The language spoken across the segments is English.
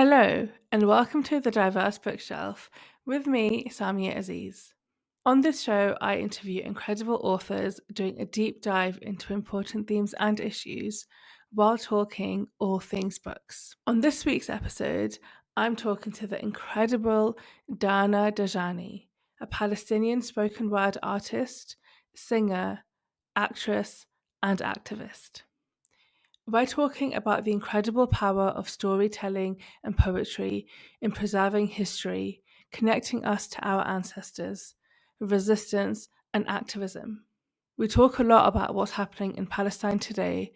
Hello, and welcome to The Diverse Bookshelf with me, Samia Aziz. On this show, I interview incredible authors doing a deep dive into important themes and issues while talking all things books. On this week's episode, I'm talking to the incredible Dana Dajani, a Palestinian spoken word artist, singer, actress, and activist. By talking about the incredible power of storytelling and poetry in preserving history, connecting us to our ancestors, resistance, and activism. We talk a lot about what's happening in Palestine today,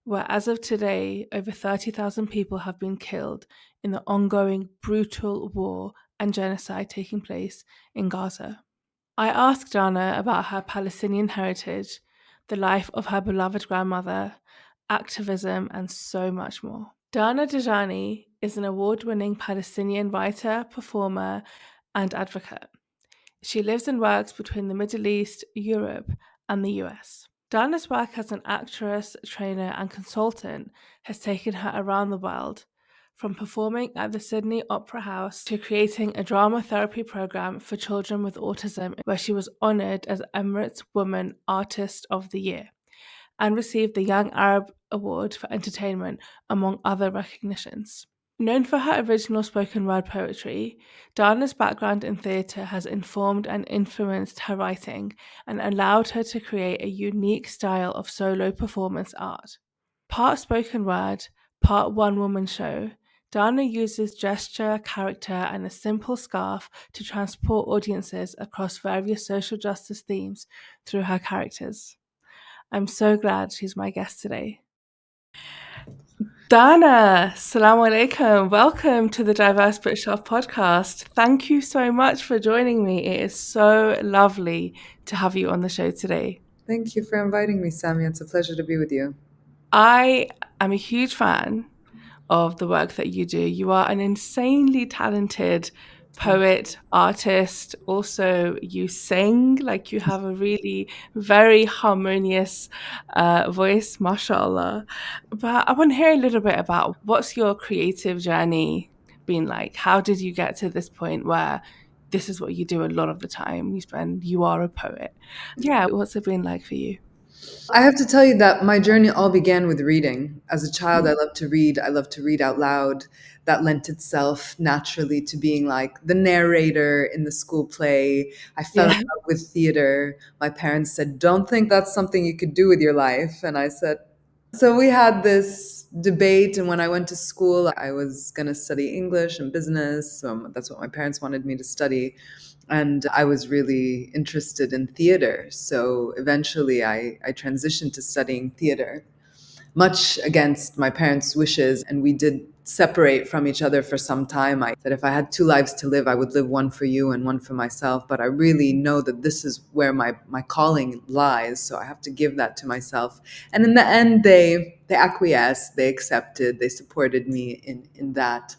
where as of today, over 30,000 people have been killed in the ongoing brutal war and genocide taking place in Gaza. I asked Dana about her Palestinian heritage, the life of her beloved grandmother, activism, and so much more. Dana Dajani is an award-winning Palestinian writer, performer, and advocate. She lives and works between the Middle East, Europe, and the US. Dana's work as an actress, trainer, and consultant has taken her around the world, from performing at the Sydney Opera House to creating a drama therapy program for children with autism, where she was honoured as Emirates Woman Artist of the Year and received the Young Arab Award for Entertainment, among other recognitions. Known for her original spoken word poetry, Dana's background in theatre has informed and influenced her writing and allowed her to create a unique style of solo performance art. Part spoken word, part one woman show, Dana uses gesture, character, and a simple scarf to transport audiences across various social justice themes through her characters. I'm so glad she's my guest today. Dana, Assalamu alaikum. Welcome to the Diverse Bookshelf podcast. Thank you so much for joining me. It is so lovely to have you on the show today. Thank you for inviting me, Sammy. It's a pleasure to be with you. I am a huge fan of the work that you do. You are an insanely talented poet, artist. Also, you sing, like you have a really very harmonious voice, mashallah. But I want to hear a little bit about what's your creative journey been like? How did you get to this point where this is what you do a lot of the time? You are a poet. Yeah, what's it been like for you? I have to tell you that my journey all began with reading. As a child, I loved to read. I loved to read out loud. That lent itself naturally to being like the narrator in the school play. I fell in Yeah. love with theater. My parents said, "Don't think that's something you could do with your life." And I said, so we had this debate, and when I went to school, I was going to study English and business. That's what my parents wanted me to study. And I was really interested in theater. So eventually I transitioned to studying theater, much against my parents' wishes. And we did separate from each other for some time. I said, if I had two lives to live, I would live one for you and one for myself. But I really know that this is where my calling lies. So I have to give that to myself. And in the end, they acquiesced, they accepted, they supported me in that.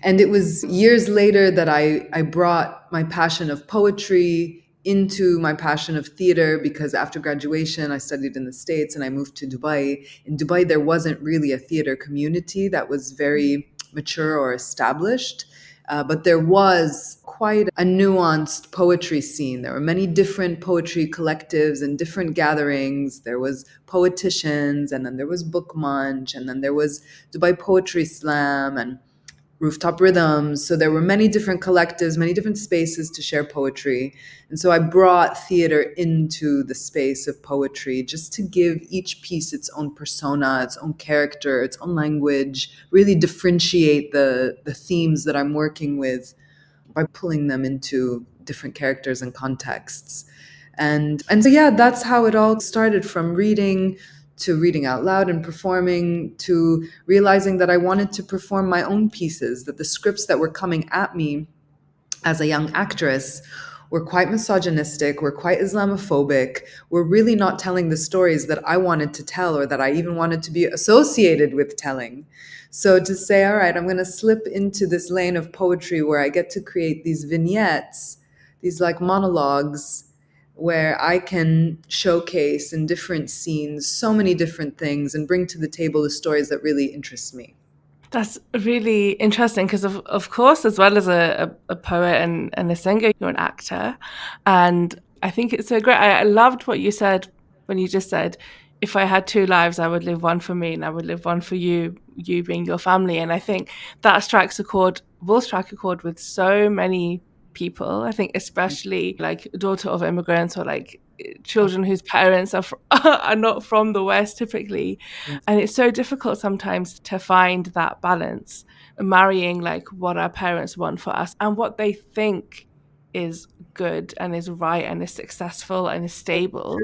And it was years later that I brought my passion of poetry into my passion of theater, because after graduation, I studied in the States and I moved to Dubai. In Dubai, there wasn't really a theater community that was very mature or established. But there was quite a nuanced poetry scene. There were many different poetry collectives and different gatherings. There was poeticians, and then there was Book Munch, and then there was Dubai Poetry Slam, and Rooftop Rhythms. So there were many different collectives, many different spaces to share poetry. And so I brought theater into the space of poetry just to give each piece its own persona, its own character, its own language, really differentiate the themes that I'm working with by pulling them into different characters and contexts. And so yeah, that's how it all started, from reading to reading out loud and performing, to realizing that I wanted to perform my own pieces, that the scripts that were coming at me as a young actress were quite misogynistic, were quite Islamophobic, were really not telling the stories that I wanted to tell or that I even wanted to be associated with telling. So to say, all right, I'm going to slip into this lane of poetry where I get to create these vignettes, these like monologues, where I can showcase in different scenes so many different things and bring to the table the stories that really interest me. That's really interesting because, of course, as well as a poet and a singer, you're an actor. And I think it's so great. I loved what you said when you just said, if I had two lives, I would live one for me and I would live one for you, you being your family. And I think that strikes a chord, will strike a chord with so many people. I think especially like daughter of immigrants or like children whose parents are are not from the West typically, Yes. and it's so difficult sometimes to find that balance, marrying like what our parents want for us and what they think is good and is right and is successful and is stable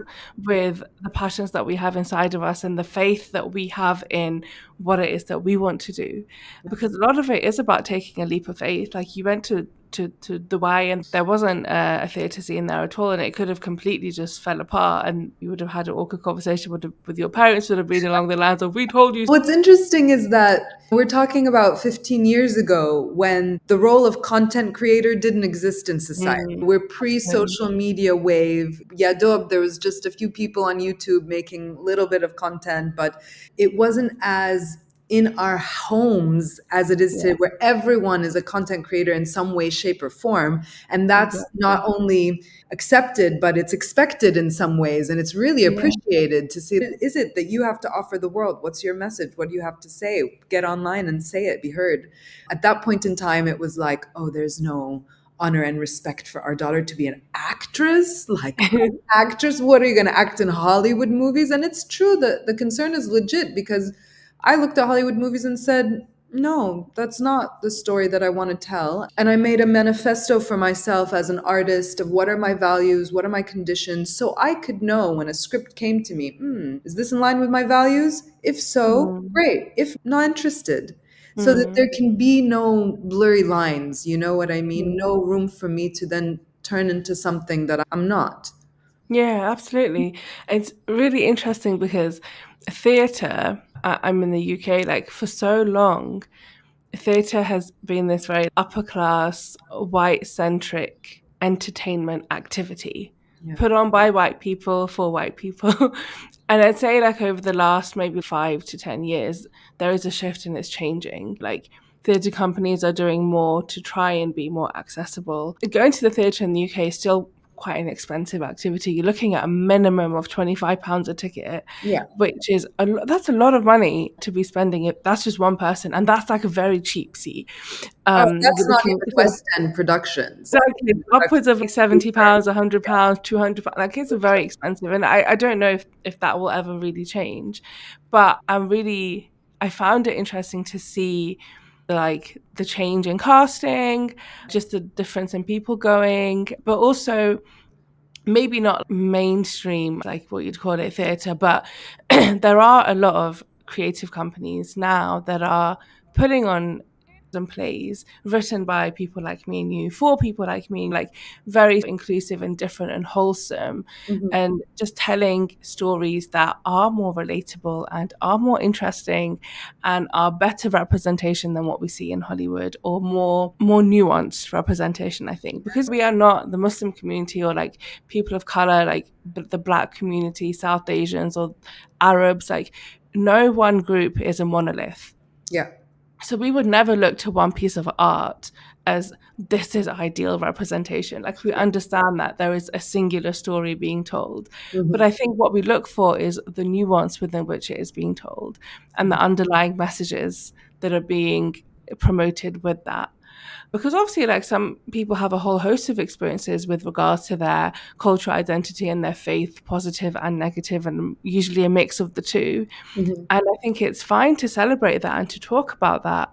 with the passions that we have inside of us and the faith that we have in what it is that we want to do. Because a lot of it is about taking a leap of faith. Like you went to Dubai and there wasn't a theatre scene there at all, and it could have completely just fell apart, and you would have had an awkward conversation with your parents, would have been along the lines of, we told you. What's interesting is that we're talking about 15 years ago when the role of content creator didn't exist in society. Mm, We're pre absolutely. social media wave. Yeah, there was just a few people on YouTube making a little bit of content, but it wasn't as in our homes as it is Yeah, today, where everyone is a content creator in some way, shape, or form. And that's not exactly. only accepted, but it's expected in some ways. And it's really Yeah. appreciated to see, what is it that you have to offer the world? What's your message? What do you have to say? Get online and say it, be heard. At that point in time, it was like, oh, there's no honor and respect for our daughter to be an actress. Like, actress, what are you going to act in Hollywood movies? And it's true that the concern is legit, because I looked at Hollywood movies and said, no, that's not the story that I want to tell. And I made a manifesto for myself as an artist of what are my values, what are my conditions, so I could know when a script came to me, is this in line with my values? If so, Mm, great. If not interested. So that mm, there can be no blurry lines, you know what I mean? mm. No room for me to then turn into something that I'm not. Yeah, absolutely. It's really interesting because theatre, I'm in the UK, like for so long, theatre has been this very upper class, white centric entertainment activity Yeah. put on by white people for white people. And I'd say, like, over the last maybe 5 to 10 years, there is a shift and it's changing. Like, theatre companies are doing more to try and be more accessible. Going to the theatre in the UK is still quite an expensive activity. You're looking at a minimum of £25 a ticket, Yeah. which is that's a lot of money to be spending. If that's just one person, and that's like a very cheap seat. Oh, You're that's not looking even West End productions. exactly upwards of like £70, £100, £200. Like it's very expensive, and I don't know if that will ever really change. But I found it interesting to see like the change in casting, just the difference in people going, but also maybe not mainstream, like what you'd call it, theatre, but there are a lot of creative companies now that are putting on some plays written by people like me and you for people like me, like very inclusive and different and wholesome, Mhm. and just telling stories that are more relatable and are more interesting and are better representation than what we see in Hollywood, or more nuanced representation, I think, because we are not the Muslim community or like people of color, like the Black community, South Asians, or Arabs. Like, no one group is a monolith. Yeah. So we would never look to one piece of art as this is ideal representation. Like, we understand that there is a singular story being told. But Mhm. I think what we look for is the nuance within which it is being told and the underlying messages that are being promoted with that. Because obviously, like, some people have a whole host of experiences with regards to their cultural identity and their faith, positive and negative, and usually a mix of the two. Mhm. And I think it's fine to celebrate that and to talk about that,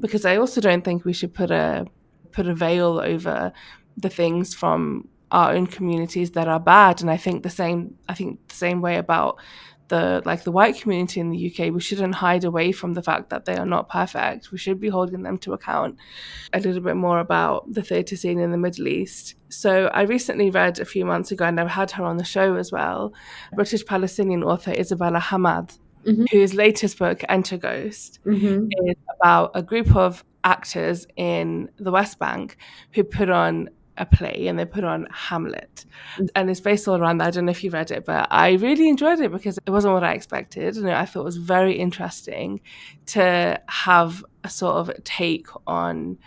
because I also don't think we should put a veil over the things from our own communities that are bad. And I think the same way about the white community in the UK. We shouldn't hide away from the fact that they are not perfect. We should be holding them to account. A little bit more about the theatre scene in the Middle East. So I recently read a few months ago, and I've had her on the show as well, British Palestinian author Isabella Hamad, Mhm. whose latest book, Enter Ghost, Mhm. is about a group of actors in the West Bank who put on a play and they put on Hamlet. And it's based all around that. I don't know if you read it, but I really enjoyed it because it wasn't what I expected. And I thought it was very interesting to have a sort of take on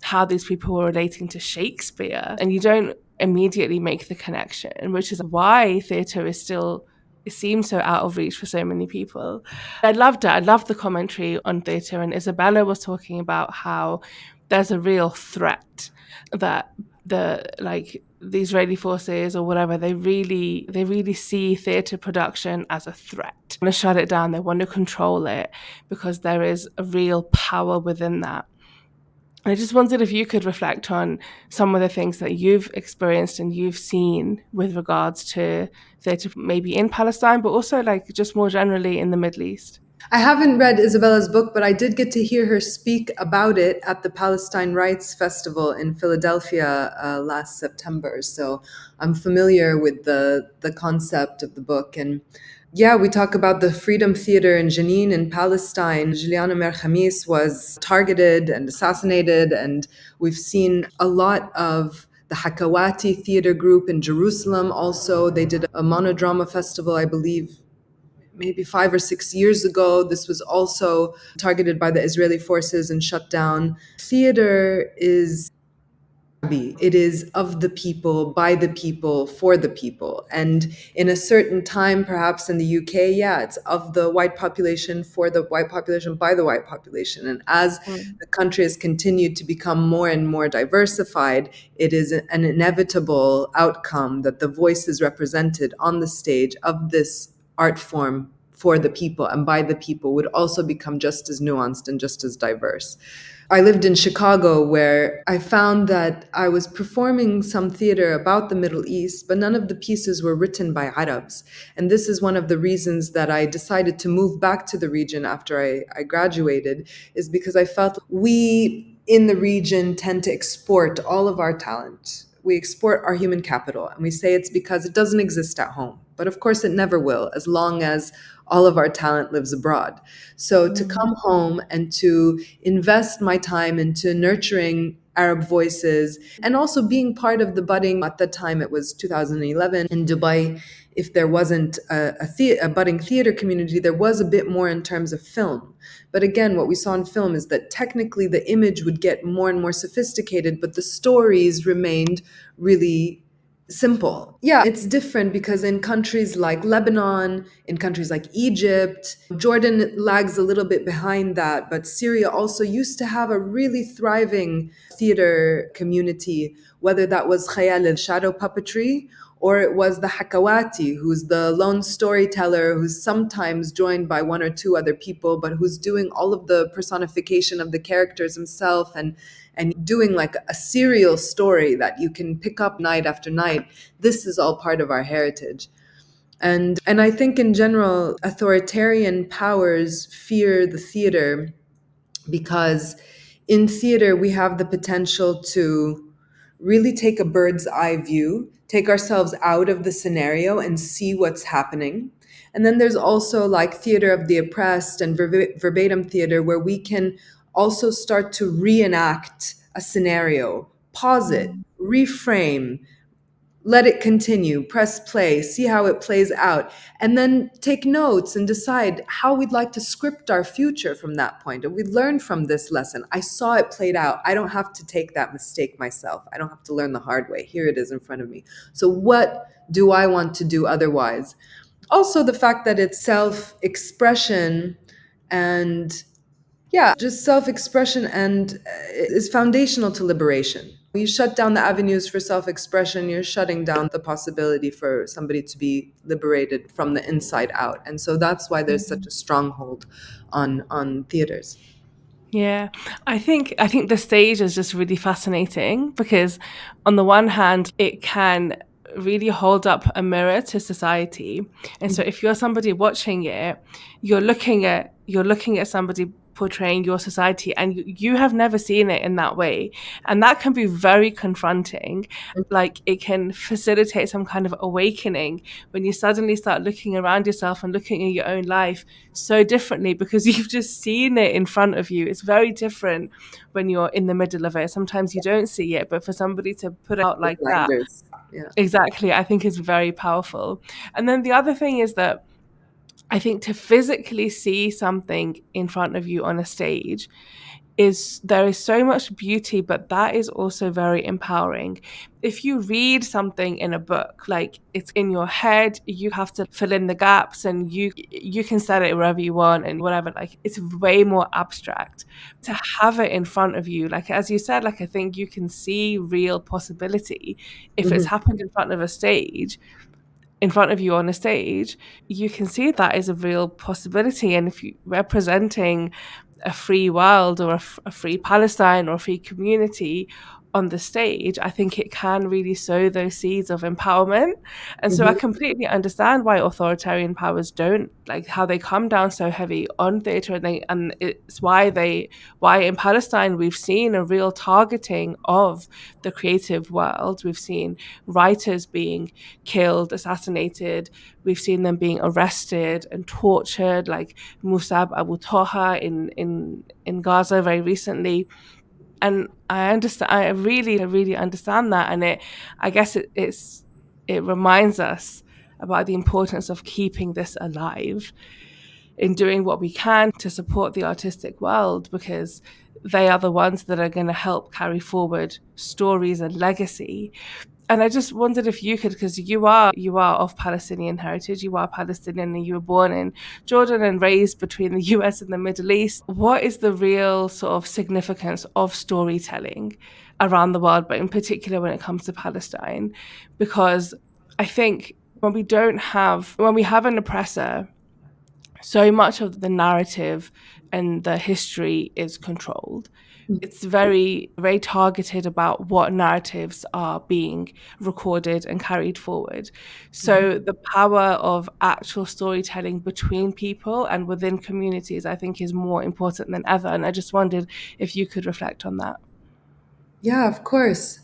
how these people were relating to Shakespeare. And you don't immediately make the connection, which is why theatre is still, it seems so out of reach for so many people. I loved it. I loved the commentary on theatre. And Isabella was talking about how there's a real threat that the Israeli forces or whatever, they really see theatre production as a threat. They want to shut it down. They want to control it because there is a real power within that. I just wondered if you could reflect on some of the things that you've experienced and you've seen with regards to theatre, maybe in Palestine, but also like just more generally in the Middle East. I haven't read Isabella's book, but I did get to hear her speak about it at the Palestine Rights Festival in Philadelphia last September. So I'm familiar with the concept of the book. And yeah, we talk about the Freedom Theater in Jenin in Palestine. Juliana Mer Khamis was targeted and assassinated, and we've seen a lot of the Hakawati theater group in Jerusalem also. They did a monodrama festival, I believe, maybe 5 or 6 years ago. This was also targeted by the Israeli forces and shut down. Theater is it is of the people, by the people, for the people. And in a certain time, perhaps in the UK, yeah, it's of the white population, for the white population, by the white population. And as the country has continued to become more and more diversified, it is an inevitable outcome that the voices represented on the stage of this art form for the people and by the people would also become just as nuanced and just as diverse. I lived in Chicago, where I found that I was performing some theater about the Middle East, but none of the pieces were written by Arabs. And this is one of the reasons that I decided to move back to the region after I graduated, is because I felt we in the region tend to export all of our talent. We export our human capital, and we say it's because it doesn't exist at home. But of course, it never will, as long as all of our talent lives abroad. So to come home and to invest my time into nurturing Arab voices and also being part of the budding, at the time it was 2011 in Dubai, if there wasn't a budding theater community, there was a bit more in terms of film. But again, what we saw in film is that technically the image would get more and more sophisticated, but the stories remained really simple. Yeah, it's different because in countries like Lebanon, in countries like Egypt, Jordan lags a little bit behind that, but Syria also used to have a really thriving theater community, whether that was khayal, shadow puppetry, or it was the Hakawati, who's the lone storyteller who's sometimes joined by one or two other people, but who's doing all of the personification of the characters himself and doing like a serial story that you can pick up night after night. This is all part of our heritage. And I think in general, authoritarian powers fear the theater because in theater we have the potential to really take a bird's eye view, take ourselves out of the scenario and see what's happening. And then there's also like theater of the oppressed and verbatim theater, where we can also start to reenact a scenario, pause it, reframe, let it continue, press play, see how it plays out, and then take notes and decide how we'd like to script our future from that point. And we learn from this lesson. I saw it played out. I don't have to take that mistake myself. I don't have to learn the hard way. Here it is in front of me. So what do I want to do otherwise? Also, the fact that it's self-expression and yeah, just self-expression and is foundational to liberation. You shut down the avenues for self-expression, you're shutting down the possibility for somebody to be liberated from the inside out. And so that's why there's such a stronghold on theaters. Yeah, I think the stage is just really fascinating because on the one hand, it can really hold up a mirror to society. And so if you're somebody watching it, you're looking at somebody portraying your society, and you have never seen it in that way. And that can be very confronting. Like, it can facilitate some kind of awakening when you suddenly start looking around yourself and looking at your own life so differently because you've just seen it in front of you. It's very different when you're in the middle of it. Sometimes you don't see it, but for somebody to put it out The like that, blinders. Yeah. exactly, I think is very powerful. And then the other thing is that I think to physically see something in front of you on a stage is there is so much beauty, but that is also very empowering. If you read something in a book, like, it's in your head, you have to fill in the gaps, and you can set it wherever you want and whatever, like, it's way more abstract. To have it in front of you, like as you said, like, I think you can see real possibility. If it's Mhm. happened in front of you on a stage, you can see that is a real possibility. And if you representing a free world, or a free Palestine, or a free community on the stage, I think it can really sow those seeds of empowerment. And so I Mhm. completely understand why authoritarian powers don't, like, how they come down so heavy on theatre, and it's why in Palestine we've seen a real targeting of the creative world. We've seen writers being killed, assassinated. We've seen them being arrested and tortured, like Musab Abu Toha in Gaza very recently. And I understand. I really understand that, and I guess it reminds us about the importance of keeping this alive, in doing what we can to support the artistic world, because they are the ones that are going to help carry forward stories and legacy. And I just wondered if you could, because you are of Palestinian heritage, you are Palestinian, and you were born in Jordan and raised between the US and the Middle East. What is the real sort of significance of storytelling around the world, but in particular when it comes to Palestine? Because I think when we have an oppressor, so much of the narrative and the history is controlled. It's very targeted about what narratives are being recorded and carried forward. Mhm. So the power of actual storytelling between people and within communities, I think, is more important than ever. And I just wondered if you could reflect on that. Yeah, of course.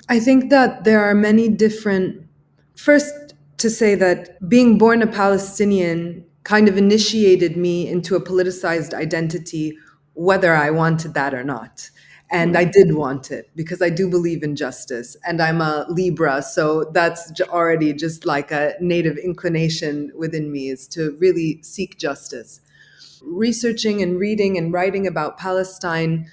I think that there are many different. First, to say that being born a Palestinian kind of initiated me into a politicized identity, whether I wanted that or not. And I Mm. did want it because I do believe in justice. And I'm a Libra, so that's already just like a native inclination within me, is to really seek justice. Researching and reading and writing about Palestine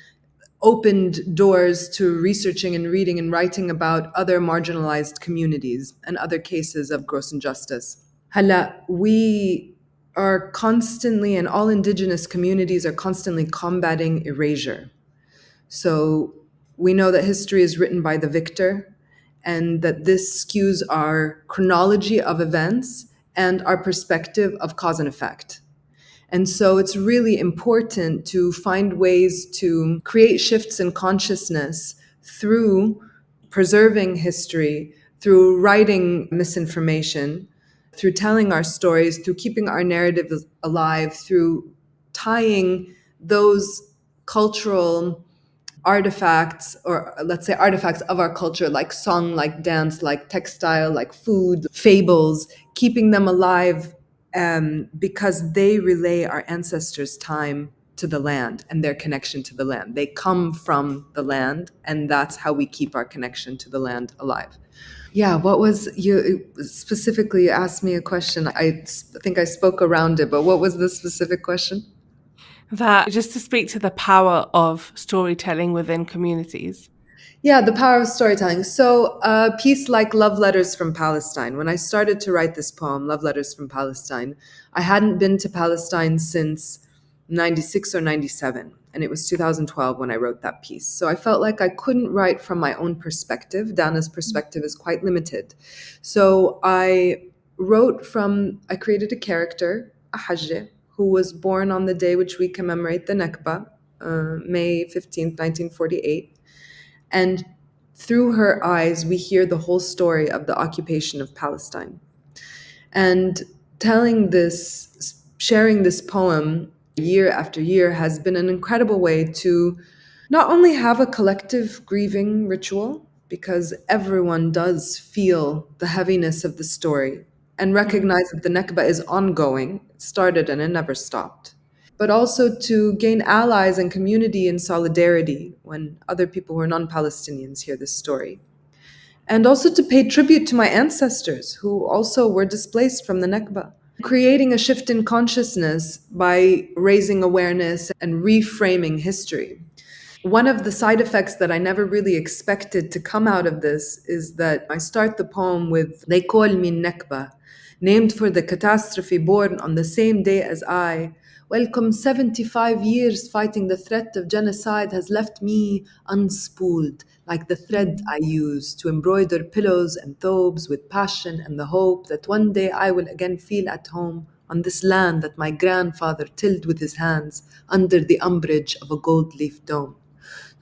opened doors to researching and reading and writing about other marginalized communities and other cases of gross injustice. Hala, we are constantly, and all indigenous communities are constantly combating erasure. So we know that history is written by the victor, and that this skews our chronology of events and our perspective of cause and effect. And so it's really important to find ways to create shifts in consciousness through preserving history, through writing misinformation, through telling our stories, through keeping our narratives alive, through tying those cultural artifacts, or let's say artifacts of our culture, like song, like dance, like textile, like food, fables, keeping them alive, because they relay our ancestors' time to the land and their connection to the land. They come from the land, and that's how we keep our connection to the land alive. Yeah, what was you specifically? You asked me a question. Think I spoke around it, but what was the specific question? That, just to speak to the power of storytelling within communities. Yeah, the power of storytelling. So, a piece like Love Letters from Palestine, when I started to write this poem, Love Letters from Palestine, I hadn't been to Palestine since 96 or 97. And it was 2012 when I wrote that piece. So I felt like I couldn't write from my own perspective. Dana's perspective is quite limited. So I created a character, a Hajj, who was born on the day which we commemorate the Nakba, May 15th, 1948. And through her eyes, we hear the whole story of the occupation of Palestine. And sharing this poem year after year has been an incredible way to not only have a collective grieving ritual, because everyone does feel the heaviness of the story and Mm. recognize that the Nakba is ongoing, it started and it never stopped, but also to gain allies and community and solidarity when other people who are non Palestinians hear this story. And also to pay tribute to my ancestors who also were displaced from the Nakba, creating a shift in consciousness by raising awareness and reframing history. One of the side effects that I never really expected to come out of this is that I start the poem with They call me Nakba, named for the catastrophe born on the same day as I. Welcome 75 years fighting the threat of genocide has left me unspooled, like the thread Mm. I use to embroider pillows and thobes with passion and the hope that one day I will again feel at home on this land that my grandfather tilled with his hands under the umbrage of a gold leaf dome.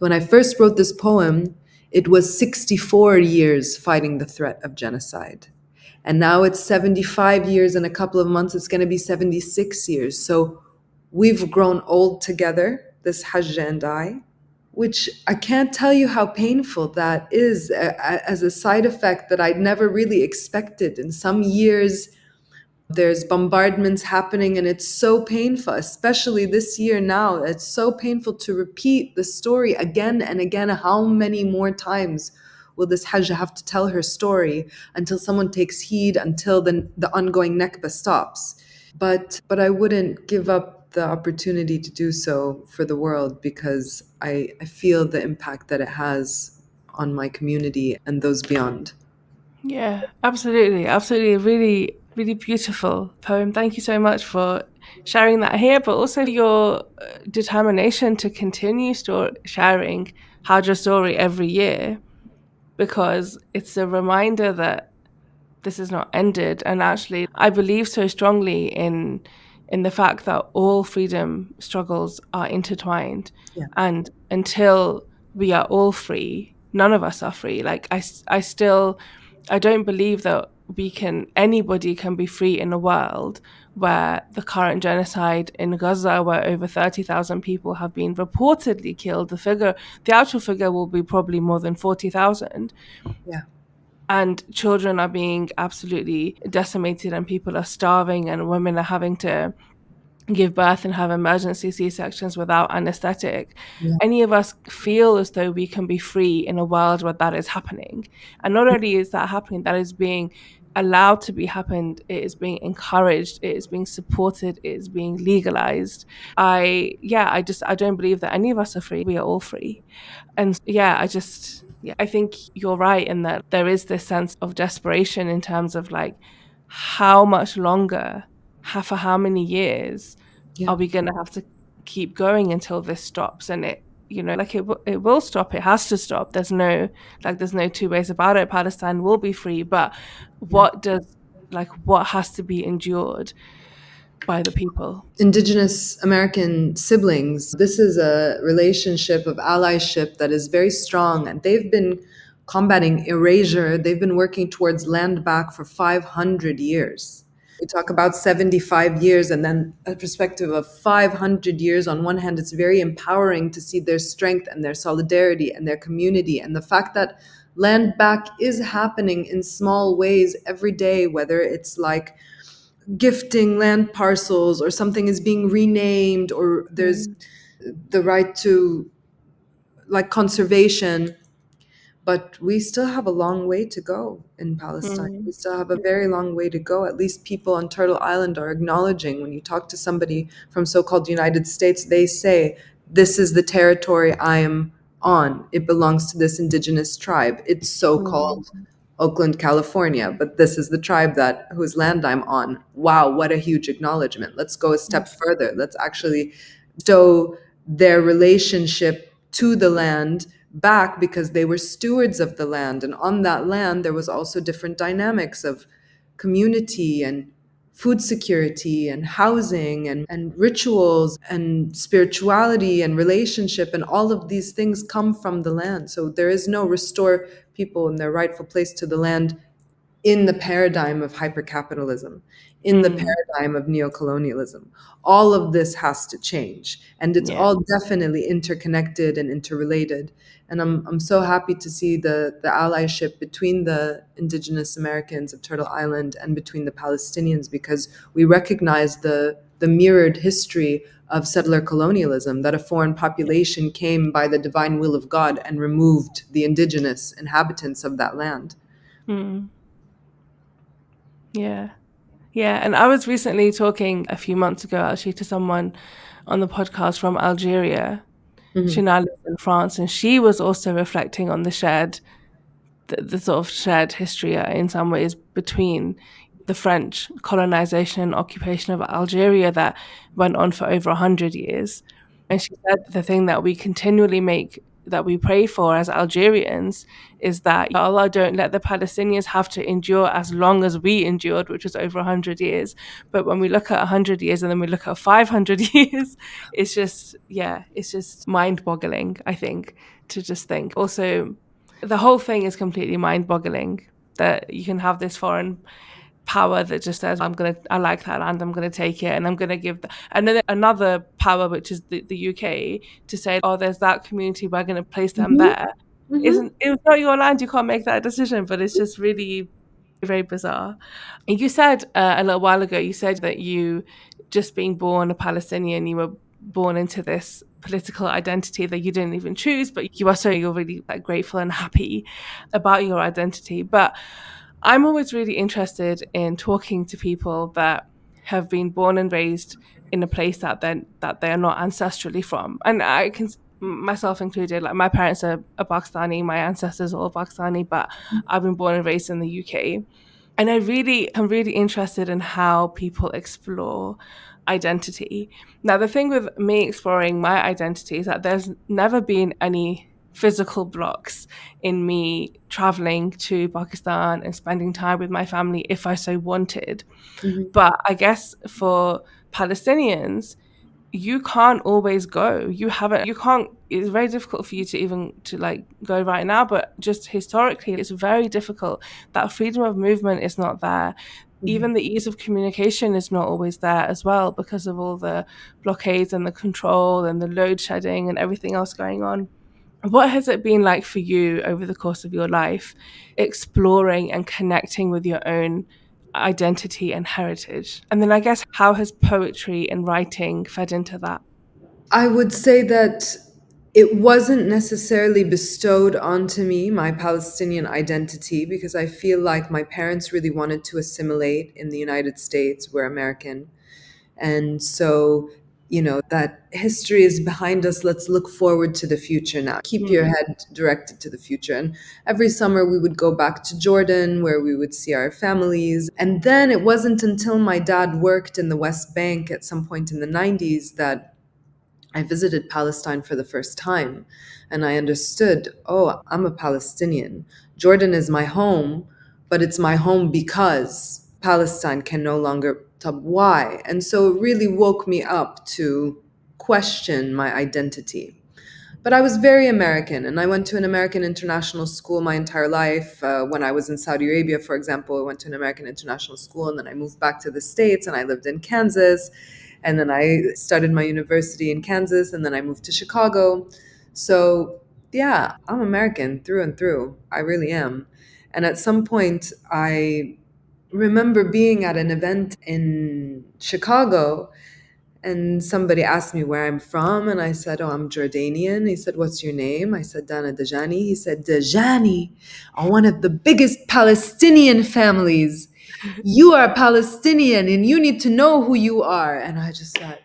When I first wrote this poem, it was 64 years fighting the threat of genocide. And now it's 75 years. In a couple of months, it's going to be 76 years. So we've grown old together, this Hajj and I, which I can't tell you how painful that is as a side effect that I'd never really expected. In some years, there's bombardments happening and it's so painful, especially this year now. It's so painful to repeat the story again and again. How many more times will this Hajj have to tell her story until someone takes heed, until the ongoing Nakba stops? But I wouldn't give up the opportunity to do so for the world because I feel the impact that it has on my community and those beyond. Yeah, absolutely. Absolutely. A really, really beautiful poem. Thank you so much for sharing that here, but also your determination to continue sharing Hajra story every year, because it's a reminder that this is not ended. And actually, I believe so strongly in the fact that all freedom struggles are intertwined, Yeah, and until we are all free, none of us are free. Like I still, I don't believe that anybody can be free in a world where the current genocide in Gaza, where over 30,000 people have been reportedly killed. The actual figure will be probably more than 40,000, yeah, and children are being absolutely decimated, and people are starving, and women are having to give birth and have emergency C-sections without anesthetic. yeah, Any of us feel as though we can be free in a world where that is happening. And not only is that happening, that is being allowed to be happened, it is being encouraged, it is being supported, it is being legalized. I don't believe that any of us are free. We are all free. And yeah, I think you're right in that there is this sense of desperation in terms of like, how much longer, for how many years yeah. are we going to have to keep going until this stops? And it will stop. It has to stop. There's no two ways about it. Palestine will be free, but Yeah. what has to be endured by the people? Indigenous American siblings, this is a relationship of allyship that is very strong, and they've been combating erasure. They've been working towards land back for 500 years. We talk about 75 years and then a perspective of 500 years. On one hand, it's very empowering to see their strength and their solidarity and their community, and the fact that land back is happening in small ways every day, whether it's like gifting land parcels or something is being renamed or there's Mm. the right to like conservation. But we still have a long way to go in Palestine. We Mm. still have a very long way to go. At least people on Turtle Island are acknowledging. When you talk to somebody from so-called United States, they say, this is the territory I am on. It belongs to this indigenous tribe. It's Mm. so-called Oakland, California, but this is the tribe that whose land I'm on. Wow, what a huge acknowledgement. Let's go a step further. Let's actually stow their relationship to the land back because they were stewards of the land. And on that land, there was also different dynamics of community and food security and housing and rituals and spirituality and relationship. And all of these things come from the land. So there is no restore people in their rightful place to the land in the paradigm of hypercapitalism, in the Mm, paradigm of neocolonialism. All of this has to change. And it's yeah. all definitely interconnected and interrelated. And I'm so happy to see the allyship between the indigenous Americans of Turtle Island and between the Palestinians, because we recognize the mirrored history of settler colonialism, that a foreign population came by the divine will of God and removed the indigenous inhabitants of that land. Mm, yeah. Yeah. And I was recently talking a few months ago actually to someone on the podcast from Algeria. She Mhm. now lives in France, and she was also reflecting on the sort of shared history in some ways between the French colonization and occupation of Algeria that went on for over 100 years. And she said the thing that we continually that we pray for as Algerians is that Allah don't let the Palestinians have to endure as long as we endured, which was over 100 years. But when we look at 100 years and then we look at 500 years, it's just mind boggling, I think, to just think. Also, the whole thing is completely mind boggling that you can have this foreign power that just says, I like that land, I'm gonna take it, and I'm gonna and then another power, which is the UK, to say, oh, there's that community, we're gonna place them Mhm. there. Mhm. Isn't It's not your land, you can't make that decision, but it's just really very bizarre. You said a little while ago, you said that you, just being born a Palestinian, you were born into this political identity that you didn't even choose, but you're really like grateful and happy about your identity. But I'm always really interested in talking to people that have been born and raised in a place that they're not ancestrally from, and I can, myself included, like my parents are Pakistani, my ancestors are all Pakistani, but I've been born and raised in the UK. And I'm really interested in how people explore identity. Now, the thing with me exploring my identity is that there's never been any physical blocks in me traveling to Pakistan and spending time with my family if I so wanted. Mhm. But I guess for Palestinians, you can't always go. You can't, it's very difficult for you to even to like go right now, but just historically it's very difficult. That freedom of movement is not there. Mhm. Even the ease of communication is not always there as well, because of all the blockades and the control and the load shedding and everything else going on. What has it been like for you over the course of your life, exploring and connecting with your own identity and heritage? And then I guess, how has poetry and writing fed into that? I would say that it wasn't necessarily bestowed onto me, my Palestinian identity, because I feel like my parents really wanted to assimilate in the United States. We're American. And so, that history is behind us. Let's look forward to the future now. Keep your Mm, head directed to the future. And every summer we would go back to Jordan where we would see our families. And then it wasn't until my dad worked in the West Bank at some point in the 90s that I visited Palestine for the first time, and I understood, oh, I'm a Palestinian. Jordan is my home, but it's my home because Palestine can no longer tell why. And so it really woke me up to question my identity. But I was very American, and I went to an American international school my entire life. When I was in Saudi Arabia, for example, I went to an American international school, and then I moved back to the States, and I lived in Kansas, and then I started my university in Kansas, and then I moved to Chicago. So, yeah, I'm American through and through. I really am. And at some point, I remember being at an event in Chicago, and somebody asked me where I'm from, and I said, oh, I'm Jordanian. He said, what's your name? I said, Dana Dajani. He said, Dajani are one of the biggest Palestinian families. You are Palestinian, and you need to know who you are. And I just thought,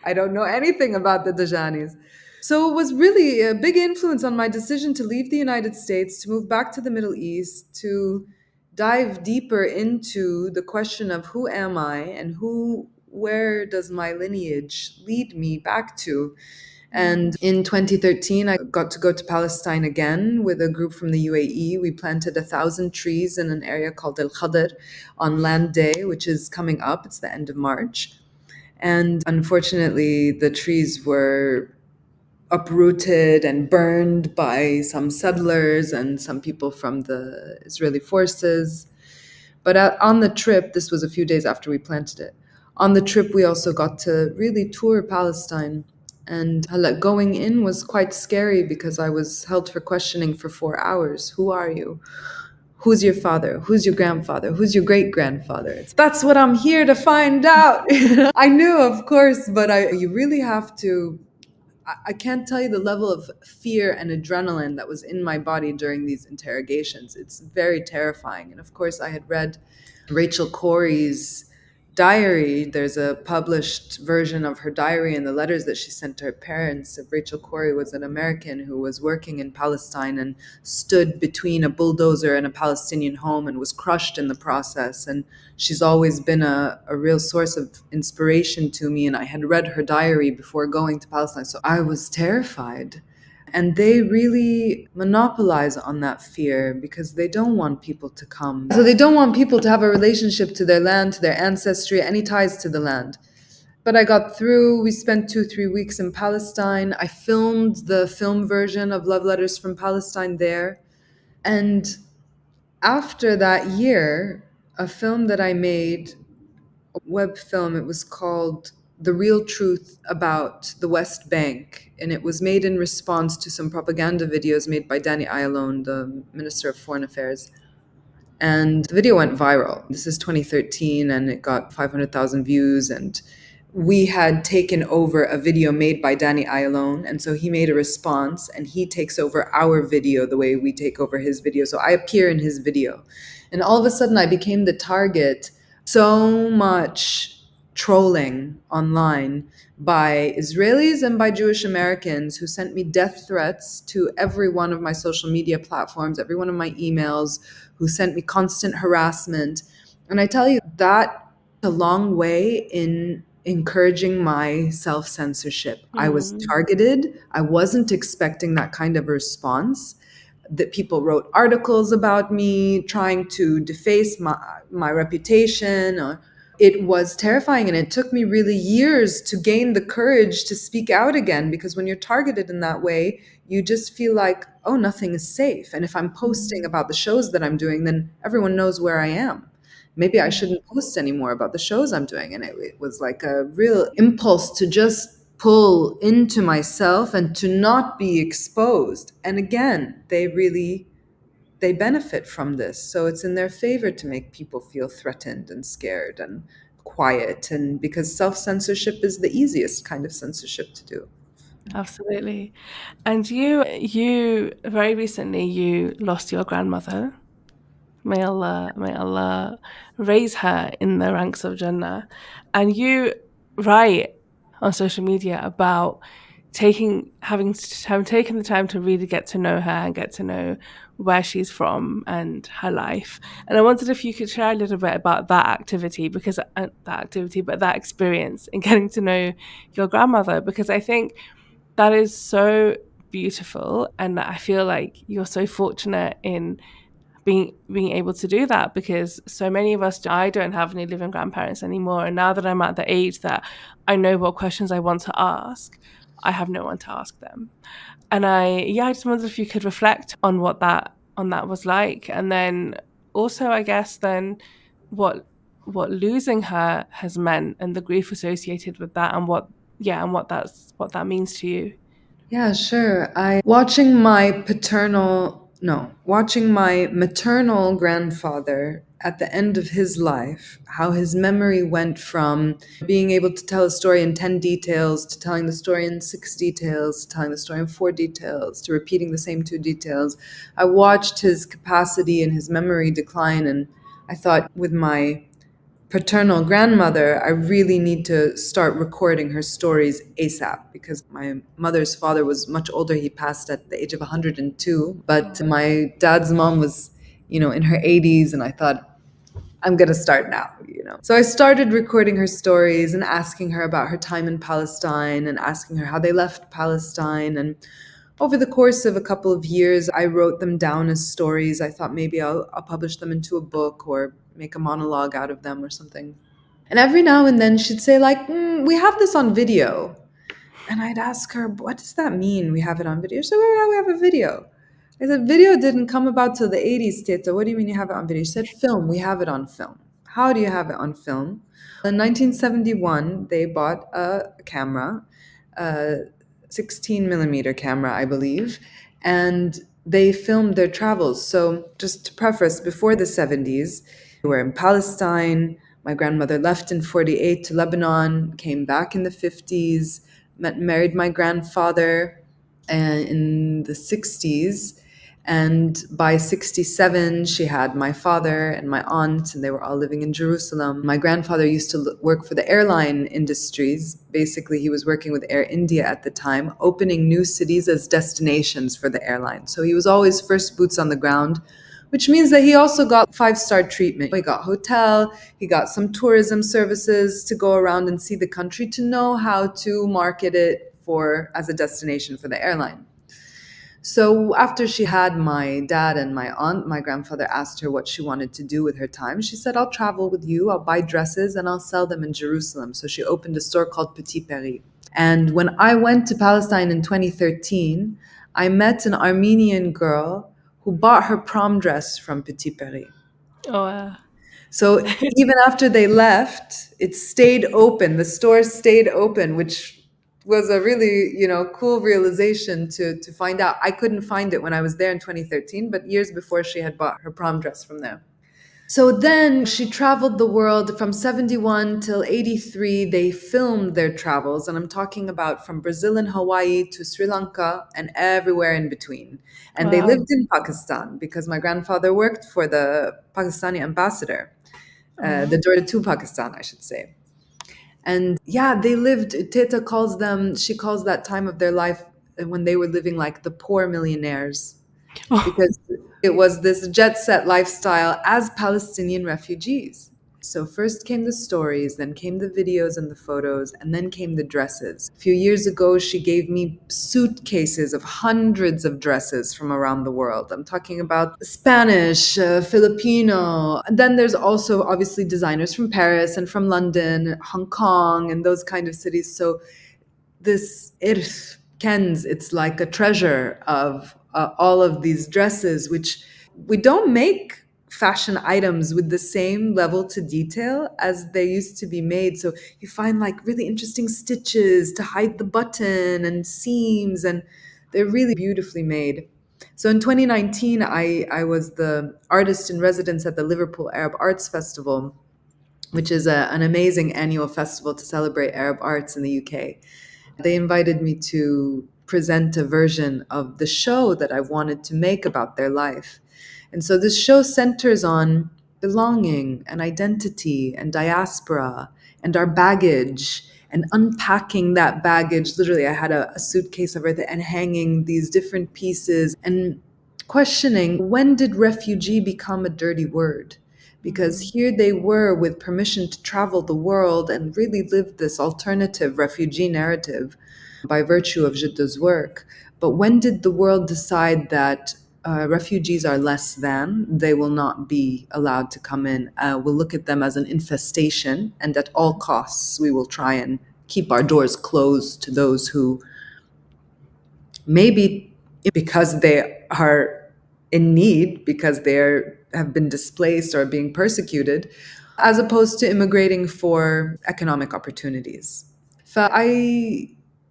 I don't know anything about the Dajanis. So it was really a big influence on my decision to leave the United States, to move back to the Middle East, to dive deeper into the question of who am I and where does my lineage lead me back to. mm, And in 2013, I got to go to Palestine again with a group from the UAE. We planted 1,000 trees in an area called El Khadr on Land Day, which is coming up. It's the end of March. And unfortunately, the trees were uprooted and burned by some settlers and some people from the Israeli forces. But on the trip, this was a few days after we planted it. On the trip, we also got to really tour Palestine. And going in was quite scary because I was held for questioning for 4 hours. Who are you? Who's your father? Who's your grandfather? Who's your great grandfather? That's what I'm here to find out. I knew, of course, but you really have to. I can't tell you the level of fear and adrenaline that was in my body during these interrogations. It's very terrifying. And of course, I had read Rachel Corrie's diary. There's a published version of her diary and the letters that she sent to her parents. Rachel Corrie was an American who was working in Palestine and stood between a bulldozer and a Palestinian home and was crushed in the process. And she's always been a real source of inspiration to me. And I had read her diary before going to Palestine. So I was terrified. And they really monopolize on that fear because they don't want people to come. So they don't want people to have a relationship to their land, to their ancestry, any ties to the land. But I got through. We spent 2, 3 weeks in Palestine. I filmed the film version of Love Letters from Palestine there. And after that year, a film that I made, a web film, it was called The Real Truth About the West Bank. And it was made in response to some propaganda videos made by Dana Dajani, the Minister of Foreign Affairs. And the video went viral. This is 2013, and it got 500,000 views. And we had taken over a video made by Danny Ayalon, and so he made a response, and he takes over our video the way we take over his video. So I appear in his video. And all of a sudden, I became the target. So much trolling online by Israelis and by Jewish Americans who sent me death threats to every one of my social media platforms, every one of my emails, who sent me constant harassment. And I tell you, that a long way in encouraging my self-censorship. I was targeted. I wasn't expecting that kind of response. That people wrote articles about me, trying to deface my reputation. It was terrifying, and it took me really years to gain the courage to speak out again, because when you're targeted in that way, you just feel like, oh, nothing is safe. And if I'm posting about the shows that I'm doing, then everyone knows where I am. Maybe I shouldn't post anymore about the shows I'm doing. And it was like a real impulse to just pull into myself and to not be exposed. And again, they benefit from this. So it's in their favor to make people feel threatened and scared and quiet. And because self-censorship is the easiest kind of censorship to do. Absolutely. And you very recently you lost your grandmother. May Allah raise her in the ranks of Jannah. And you write on social media about having taken the time to really get to know her and get to know where she's from and her life. And I wondered if you could share a little bit about that activity, but that experience in getting to know your grandmother, because I think that is so beautiful, and I feel like you're so fortunate in being able to do that, because so many of us, I don't have any living grandparents anymore, and now that I'm at the age that I know what questions I want to ask, I have no one to ask them. And I just wondered if you could reflect on that was like, and then also, I guess, then what losing her has meant, and the grief associated with that, and what that means to you. Yeah, sure. Watching my maternal grandfather at the end of his life, how his memory went from being able to tell a story in 10 details to telling the story in 6 details, to telling the story in 4 details, to repeating the same 2 details. I watched his capacity and his memory decline, and I thought, with my paternal grandmother, I really need to start recording her stories ASAP, because my mother's father was much older. He passed at the age of 102, but my dad's mom was, in her 80s, and I thought, I'm going to start now. So I started recording her stories and asking her about her time in Palestine and asking her how they left Palestine. And over the course of a couple of years, I wrote them down as stories. I thought maybe I'll publish them into a book or make a monologue out of them or something. And every now and then she'd say, like, we have this on video. And I'd ask her, what does that mean, we have it on video? She said, well, we have a video. I said, video didn't come about till the 80s, Teta. What do you mean you have it on video? She said, film. We have it on film. How do you have it on film? In 1971, they bought a camera, a 16 millimeter camera, I believe, and they filmed their travels. So, just to preface, before the 70s, they were in Palestine. My grandmother left in 48 to Lebanon, came back in the 50s, married my grandfather in the 60s. And by 67, she had my father and my aunt, and they were all living in Jerusalem. My grandfather used to work for the airline industries. Basically, he was working with Air India at the time, opening new cities as destinations for the airline. So he was always first boots on the ground, which means that he also got five-star treatment. He got hotel, he got some tourism services to go around and see the country, to know how to market it for as a destination for the airline. So after she had my dad and my aunt, my grandfather asked her what she wanted to do with her time. She said, I'll travel with you, I'll buy dresses, and I'll sell them in Jerusalem. So she opened a store called Petit Paris. And when I went to Palestine in 2013, I met an Armenian girl who bought her prom dress from Petit Paris. Oh, wow. So even after they left, it stayed open. The store stayed open, which was a really, cool realization to find out. I couldn't find it when I was there in 2013, but years before she had bought her prom dress from there. So then she traveled the world from 71 till 83. They filmed their travels, and I'm talking about from Brazil and Hawaii to Sri Lanka and everywhere in between. And they Wow. lived in Pakistan because my grandfather worked for the Pakistani ambassador, Oh. the door to Pakistan, I should say. And yeah, they lived, Teta calls them, she calls that time of their life when they were living like the poor millionaires, because it was this jet set lifestyle as Palestinian refugees. So first came the stories, then came the videos and the photos, and then came the dresses. A few years ago, she gave me suitcases of hundreds of dresses from around the world. I'm talking about Spanish, Filipino. And then there's also obviously designers from Paris and from London, Hong Kong, and those kind of cities. So this irf, Ken's, it's like a treasure of all of these dresses, which we don't make fashion items with the same level to detail as they used to be made. So you find like really interesting stitches to hide the button and seams, and they're really beautifully made. So in 2019, I was the artist in residence at the Liverpool Arab Arts Festival, which is an amazing annual festival to celebrate Arab arts in the UK. They invited me to present a version of the show that I wanted to make about their life. And so this show centers on belonging and identity and diaspora and our baggage and unpacking that baggage. Literally, I had a suitcase of it and hanging these different pieces and questioning, when did refugee become a dirty word? Because Mm. here they were with permission to travel the world and really live this alternative refugee narrative by virtue of Jidda's work. But when did the world decide that refugees are less than, they will not be allowed to come in? We'll look at them as an infestation, and at all costs, we will try and keep our doors closed to those who, maybe because they are in need, because they have been displaced or being persecuted, as opposed to immigrating for economic opportunities. I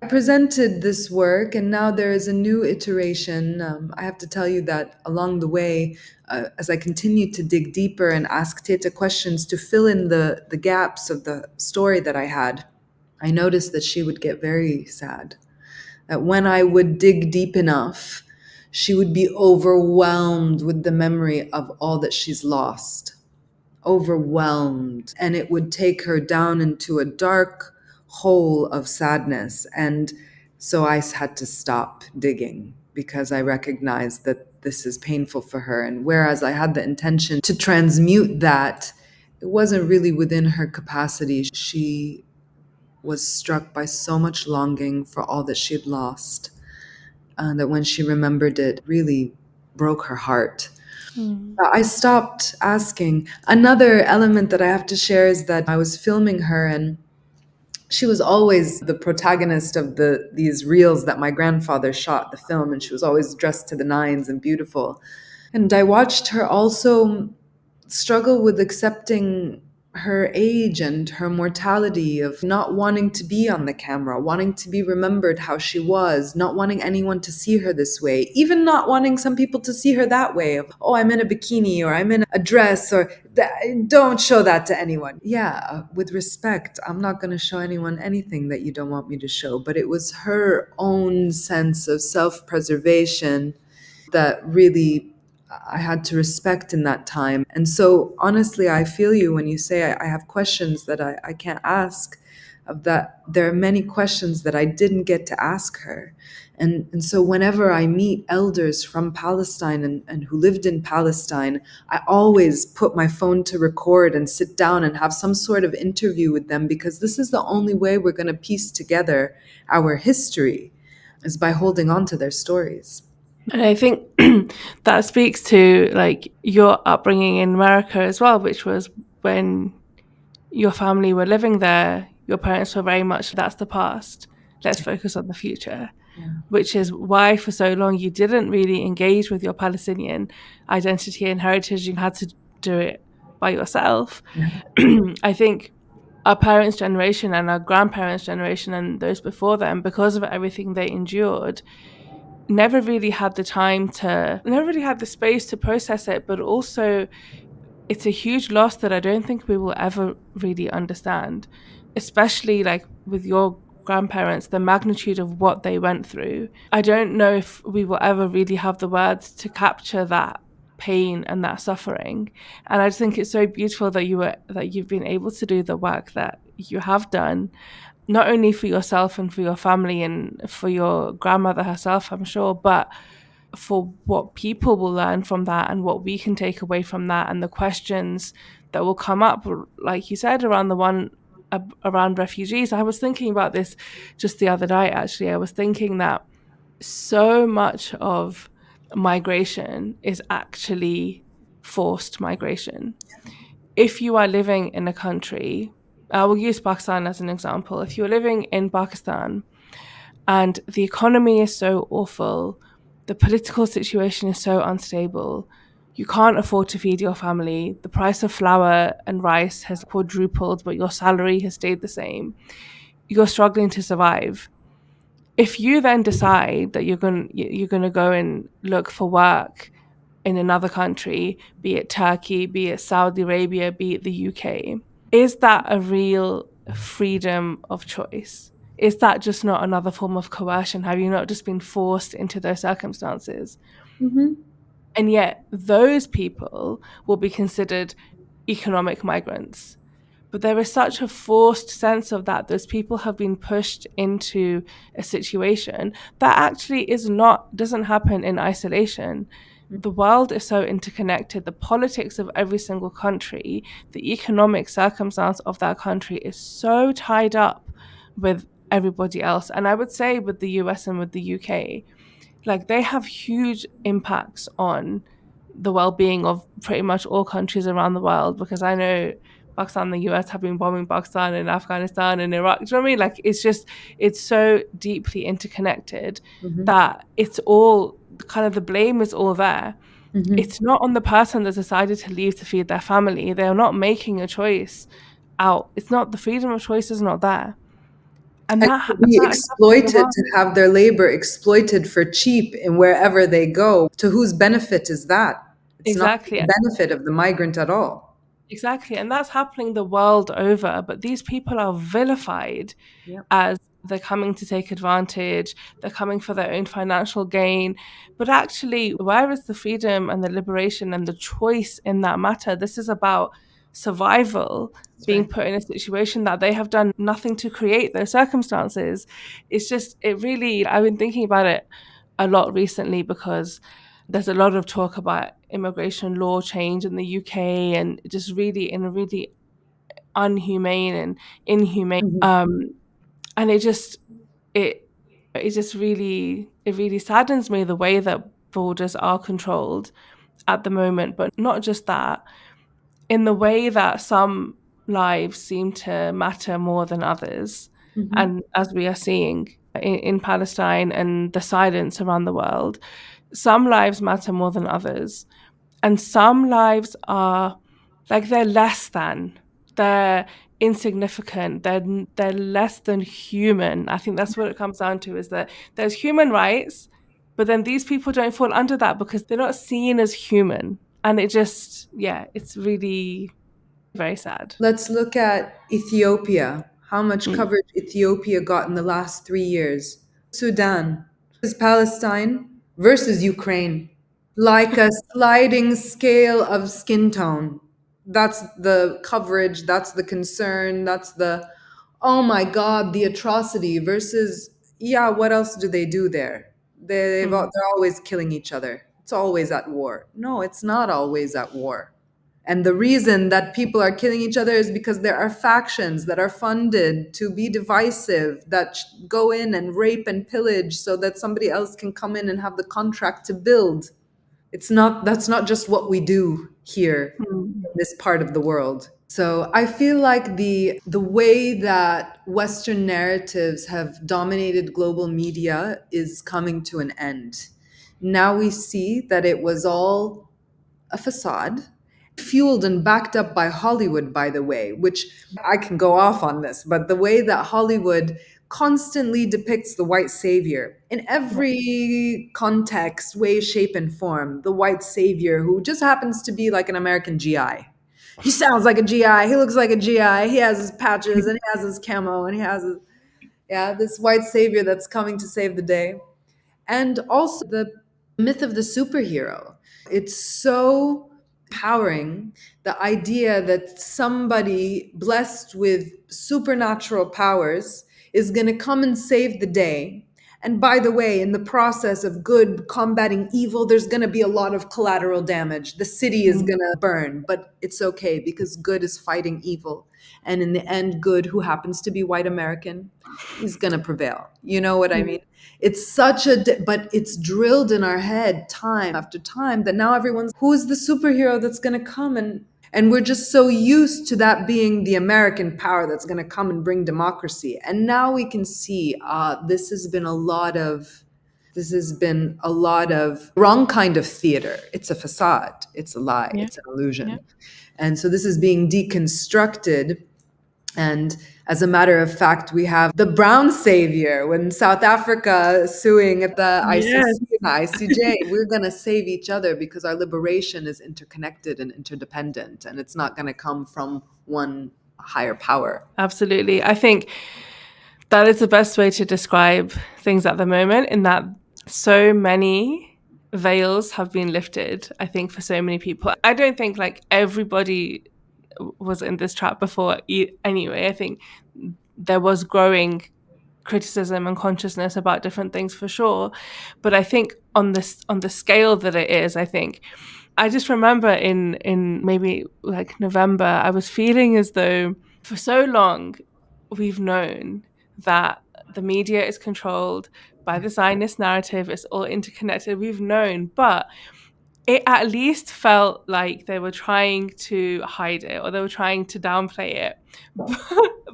presented this work, and now there is a new iteration. I have to tell you that along the way, as I continued to dig deeper and ask Teta questions to fill in the gaps of the story that I had, I noticed that she would get very sad. That when I would dig deep enough, she would be overwhelmed with the memory of all that she's lost. Overwhelmed. And it would take her down into a dark hole of sadness. And so I had to stop digging because I recognized that this is painful for her. And whereas I had the intention to transmute that, it wasn't really within her capacity. She was struck by so much longing for all that she had lost, that when she remembered it, really broke her heart. Mm. I stopped asking. Another element that I have to share is that I was filming her, and She was always the protagonist of these reels that my grandfather shot, the film, and she was always dressed to the nines and beautiful. And I watched her also struggle with accepting her age and her mortality, of not wanting to be on the camera, wanting to be remembered how she was, not wanting anyone to see her this way, even not wanting some people to see her that way of, oh, I'm in a bikini or I'm in a dress or don't show that to anyone. Yeah, with respect, I'm not going to show anyone anything that you don't want me to show. But it was her own sense of self-preservation that really I had to respect in that time. And so, honestly, I feel you when you say I have questions that I can't ask. Of that, there are many questions that I didn't get to ask her. And so, whenever I meet elders from Palestine and who lived in Palestine, I always put my phone to record and sit down and have some sort of interview with them, because this is the only way we're going to piece together our history, is by holding on to their stories. And I think that speaks to like your upbringing in America as well, which was when your family were living there, your parents were very much, that's the past, let's focus on the future, Yeah. which is why for so long you didn't really engage with your Palestinian identity and heritage. You had to do it by yourself. Yeah. I think our parents' generation and our grandparents' generation and those before them, because of everything they endured, never really had the time to, never really had the space to process it. But also, it's a huge loss that I don't think we will ever really understand, especially like with your grandparents, the magnitude of what they went through. I don't know if we will ever really have the words to capture that pain and that suffering. And I just think it's so beautiful that you've been able to do the work that you have done, not only for yourself and for your family and for your grandmother herself, I'm sure, but for what people will learn from that and what we can take away from that, and the questions that will come up, like you said, around the one around refugees. I was thinking about this just the other night, actually. I was thinking that so much of migration is actually forced migration. If you are living in a country, I will use Pakistan as an example. If you're living in Pakistan and the economy is so awful, the political situation is so unstable, you can't afford to feed your family, the price of flour and rice has quadrupled, but your salary has stayed the same, you're struggling to survive. If you then decide that you're going to go and look for work in another country, be it Turkey, be it Saudi Arabia, be it the UK, is that a real freedom of choice? Is that just not another form of coercion? Have you not just been forced into those circumstances? Mm-hmm. And yet, those people will be considered economic migrants. But there is such a forced sense of that. Those people have been pushed into a situation that actually doesn't happen in isolation. The world is so interconnected. The politics of every single country, the economic circumstance of that country is so tied up with everybody else. And I would say with the US and with the UK, like they have huge impacts on the well-being of pretty much all countries around the world, because I know Pakistan and the US have been bombing Pakistan and Afghanistan and Iraq. Do you know what I mean? Like it's so deeply interconnected Mm-hmm. that it's all kind of, the blame is all there. Mm-hmm. It's not on the person that decided to leave to feed their family. They're not making a choice out. It's not, the freedom of choice is not there. And And to be that's happening in the exploited, world. to have their labor exploited for cheap in wherever they go. To whose benefit is that? It's not for Exactly. the benefit of the migrant at all. Exactly. And that's happening the world over. But these people are vilified Yep. as they're coming to take advantage, they're coming for their own financial gain. But actually, where is the freedom and the liberation and the choice in that matter? This is about survival, That's being right. put in a situation that they have done nothing to create those circumstances. It's just, it really, I've been thinking about it a lot recently, because there's a lot of talk about immigration law change in the UK, and just really in a really unhumane and inhumane, Mhm. and it it just really, it really saddens me the way that borders are controlled at the moment. But not just that, in the way that some lives seem to matter more than others. And as we are seeing in Palestine and the silence around the world, some lives matter more than others. And some lives are like they're less than, they're insignificant, they're less than human. I think that's what it comes down to, is that there's human rights, but then these people don't fall under that because they're not seen as human. And it just, yeah, it's really very sad. Let's look at Ethiopia. How much Mm. coverage Ethiopia got in the last 3 years? Sudan is Palestine versus Ukraine. Like a sliding scale of skin tone. That's the coverage, that's the concern, that's the, oh my God, the atrocity versus, yeah, what else do they do there? Mm. They're always killing each other. It's always at war. No, it's not always at war. And the reason that people are killing each other is because there are factions that are funded to be divisive, that go in and rape and pillage so that somebody else can come in and have the contract to build. That's not just what we do here Mm. in this part of the world. So I feel like the way that Western narratives have dominated global media is coming to an end. Now we see that it was all a facade, fueled and backed up by Hollywood, by the way, which I can go off on this, but the way that Hollywood constantly depicts the white savior in every context, way, shape, and form, the white savior who just happens to be like an American GI. He sounds like a GI, he looks like a GI, he has his patches and he has his camo and he has his, yeah, this white savior that's coming to save the day. And also the myth of the superhero. It's so empowering, the idea that somebody blessed with supernatural powers is going to come and save the day. And by the way, in the process of good combating evil, there's going to be a lot of collateral damage. The city is Mm. going to burn, but it's okay because good is fighting evil. And in the end, good, who happens to be white American, is going to prevail. You know what I Mm. mean? It's such a, but it's drilled in our head time after time that now everyone's, who is the superhero that's going to come and we're just so used to that being the American power that's going to come and bring democracy. And now we can see this has been a lot of wrong kind of theater. It's a facade, it's a lie, Yeah. it's an Yeah. illusion. And so this is being deconstructed. And as a matter of fact, we have the brown savior when South Africa suing at the Yes. ICC and the ICJ. We're going to save each other because our liberation is interconnected and interdependent, and it's not going to come from one higher power. Absolutely. I think that is the best way to describe things at the moment, in that so many veils have been lifted, I think, for so many people. I don't think like everybody was in this trap before anyway. I think there was growing criticism and consciousness about different things for sure. But I think on the scale that it is, I think I just remember in maybe like November, I was feeling as though for so long we've known that the media is controlled by the Zionist narrative. It's all interconnected. We've known, but it at least felt like they were trying to hide it or they were trying to downplay it.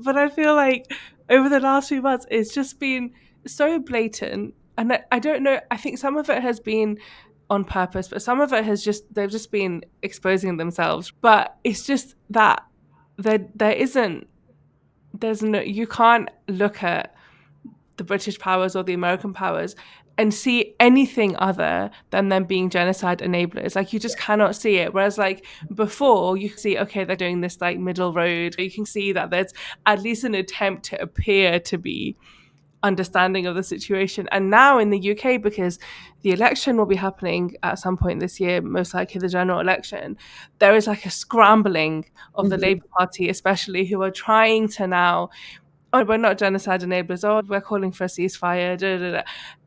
But I feel like over the last few months, it's just been so blatant. And I don't know, I think some of it has been on purpose, but some of it has just, they've just been exposing themselves. But it's just that there isn't, there's no, you can't look at the British powers or the American powers and see anything other than them being genocide enablers. Like you just cannot see it. Whereas like before you can see, okay, they're doing this like middle road. You can see that there's at least an attempt to appear to be understanding of the situation. And now in the UK, because the election will be happening at some point this year, most likely the general election, there is like a scrambling of the Mhm. Labour Party, especially, who are trying to now, oh, we're not genocide enablers, oh, we're calling for a ceasefire, da, da, da.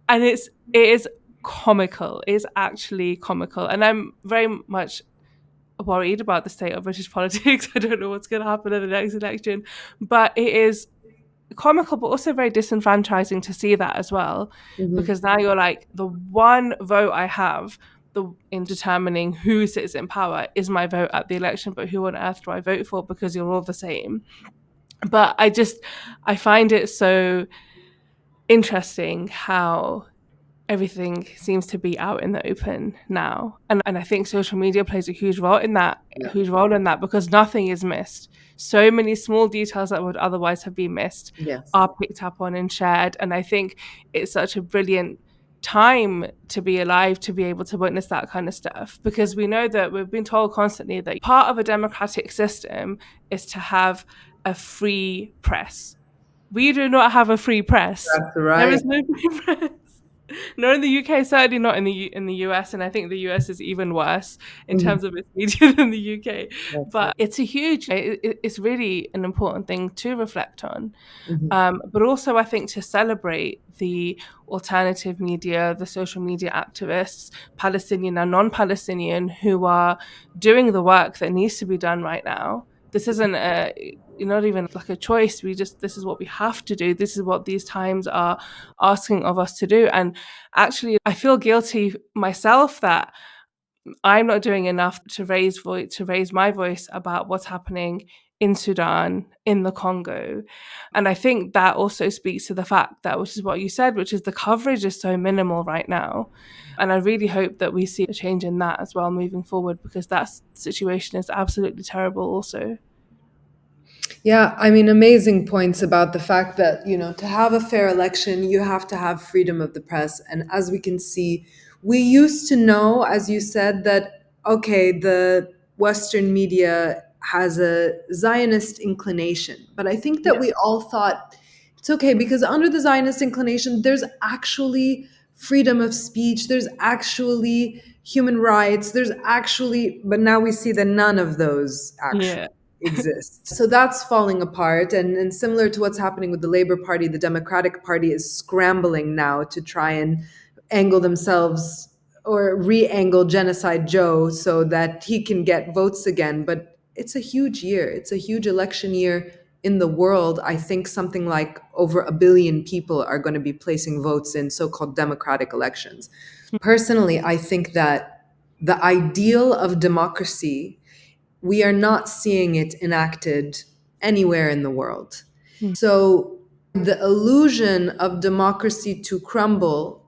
And it is comical. It is actually comical. And I'm very much worried about the state of British politics. I don't know what's going to happen in the next election, but it is comical, but also very disenfranchising to see that as well, Mhm. because now you're like, the one vote I have in determining who sits in power is my vote at the election, but who on earth do I vote for, because you're all the same. But I find it so interesting how everything seems to be out in the open now. And I think social media plays a Yeah. huge role in that, because nothing is missed. So many small details that would otherwise have been missed Yes. are picked up on and shared. And I think it's such a brilliant time to be alive, to be able to witness that kind of stuff, because we know that we've been told constantly that part of a democratic system is to have a free press. We do not have a free press. That's There right. is no free press. Not in the UK, certainly not in the US, and I think the US is even worse in Mhm. terms of its media than the UK. That's right. But it's really an important thing to reflect on. Mhm. But also, I think, to celebrate the alternative media, the social media activists, Palestinian and non-Palestinian, who are doing the work that needs to be done right now. This isn't not even like a choice. This is what we have to do. This is what these times are asking of us to do. And actually, I feel guilty myself that I'm not doing enough to raise my voice about what's happening in Sudan, in the Congo. And I think that also speaks to the fact that, which is what you said, which is the coverage is so minimal right now. And I really hope that we see a change in that as well moving forward, because that situation is absolutely terrible also. Yeah, I mean, amazing points about the fact that, to have a fair election, you have to have freedom of the press. And as we can see, we used to know, as you said, that, okay, the Western media has a Zionist inclination. But I think that Yeah. we all thought it's okay because under the Zionist inclination, there's actually freedom of speech, there's actually human rights, but now we see that none of those actually Yeah. exist. So that's falling apart. And similar to what's happening with the Labour Party, the Democratic Party is scrambling now to try and angle themselves or re angle Genocide Joe so that he can get votes again. But it's a huge year, it's a huge election year in the world. I think something like over a billion people are going to be placing votes in so called democratic elections. Personally, I think that the ideal of democracy, we are not seeing it enacted anywhere in the world. Mm. So the illusion of democracy to crumble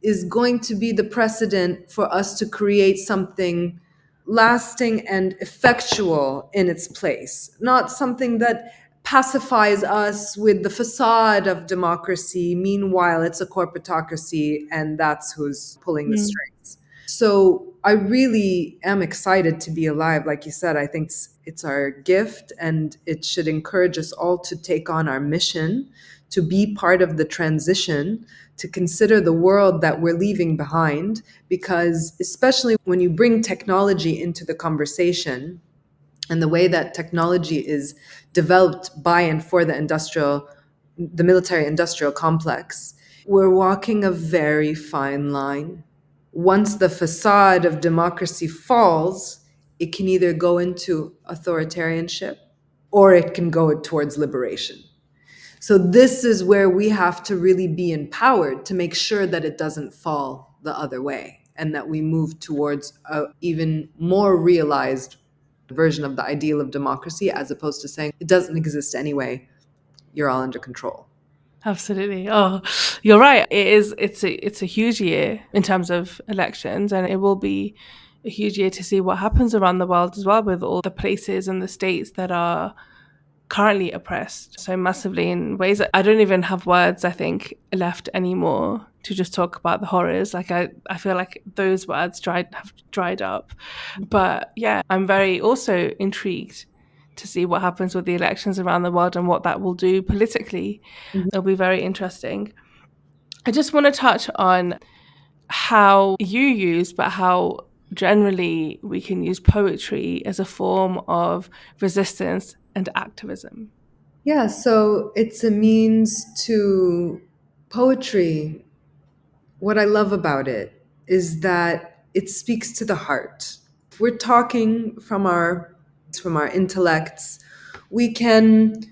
is going to be the precedent for us to create something lasting and effectual in its place, not something that pacifies us with the facade of democracy. Meanwhile, it's a corporatocracy, and that's who's pulling the Mm. strings. So I really am excited to be alive. Like you said, I think it's our gift, and it should encourage us all to take on our mission, to be part of the transition, to consider the world that we're leaving behind. Because, especially when you bring technology into the conversation, and the way that technology is developed by and for the military industrial complex, we're walking a very fine line. Once the facade of democracy falls, it can either go into authoritarianship or it can go towards liberation. So this is where we have to really be empowered to make sure that it doesn't fall the other way and that we move towards a even more realized version of the ideal of democracy, as opposed to saying it doesn't exist anyway, you're all under control. Absolutely. Oh, you're right. It is. It's a huge year in terms of elections, and it will be a huge year to see what happens around the world as well, with all the places and the states that are currently oppressed so massively in ways that I don't even have words, I think, left anymore to just talk about the horrors. Like I feel like those words have dried up. But yeah, I'm very also intrigued to see what happens with the elections around the world and what that will do politically. Mhm. It'll be very interesting. I just want to touch on how you use, but how generally we can use poetry as a form of resistance and activism. Yeah, so it's a means to poetry. What I love about it is that it speaks to the heart. If we're talking from our intellects, we can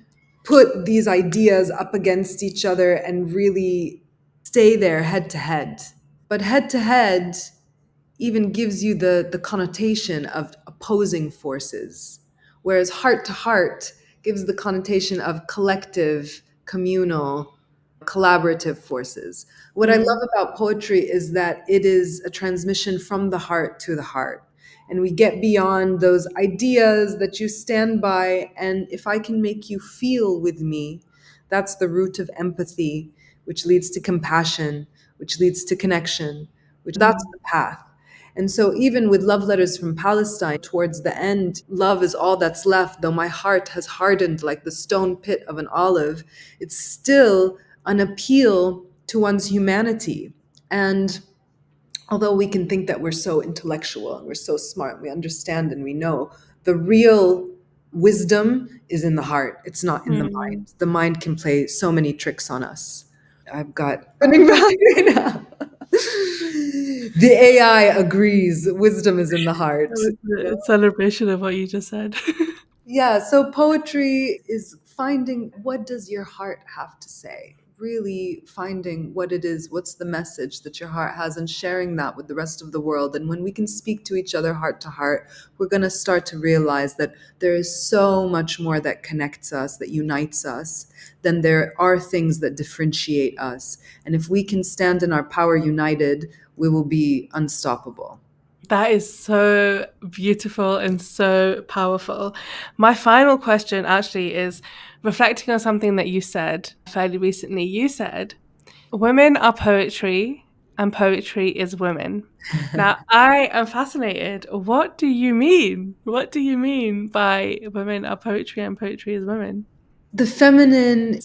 put these ideas up against each other and really stay there head to head. But head to head even gives you the connotation of opposing forces, whereas heart to heart gives the connotation of collective, communal, collaborative forces. What I love Mm. about poetry is that it is a transmission from the heart to the heart. And we get beyond those ideas that you stand by. And if I can make you feel with me, that's the root of empathy, which leads to compassion, which leads to connection, which that's Mm. the path. And so, even with Love Letters from Palestine, towards the end, love is all that's left. Though my heart has hardened like the stone pit of an olive, it's still an appeal to one's humanity. And although we can think that we're so intellectual and we're so smart, we understand and we know, the real wisdom is in the heart. It's not in the Mm. mind. The mind can play so many tricks on us. I've got running behind right now. The AI agrees. Wisdom is in the That heart. was a celebration of what you just said. Yeah, so poetry is finding what does your heart have to say? Really finding what it is, what's the message that your heart has, and sharing that with the rest of the world. And when we can speak to each other heart to heart, we're going to start to realize that there is so much more that connects us, that unites us, than there are things that differentiate us. And if we can stand in our power united, we will be unstoppable. That is so beautiful and so powerful. My final question actually is reflecting on something that you said fairly recently. You said, women are poetry and poetry is women. Now, I am fascinated. What do you mean? What do you mean by women are poetry and poetry is women? The feminine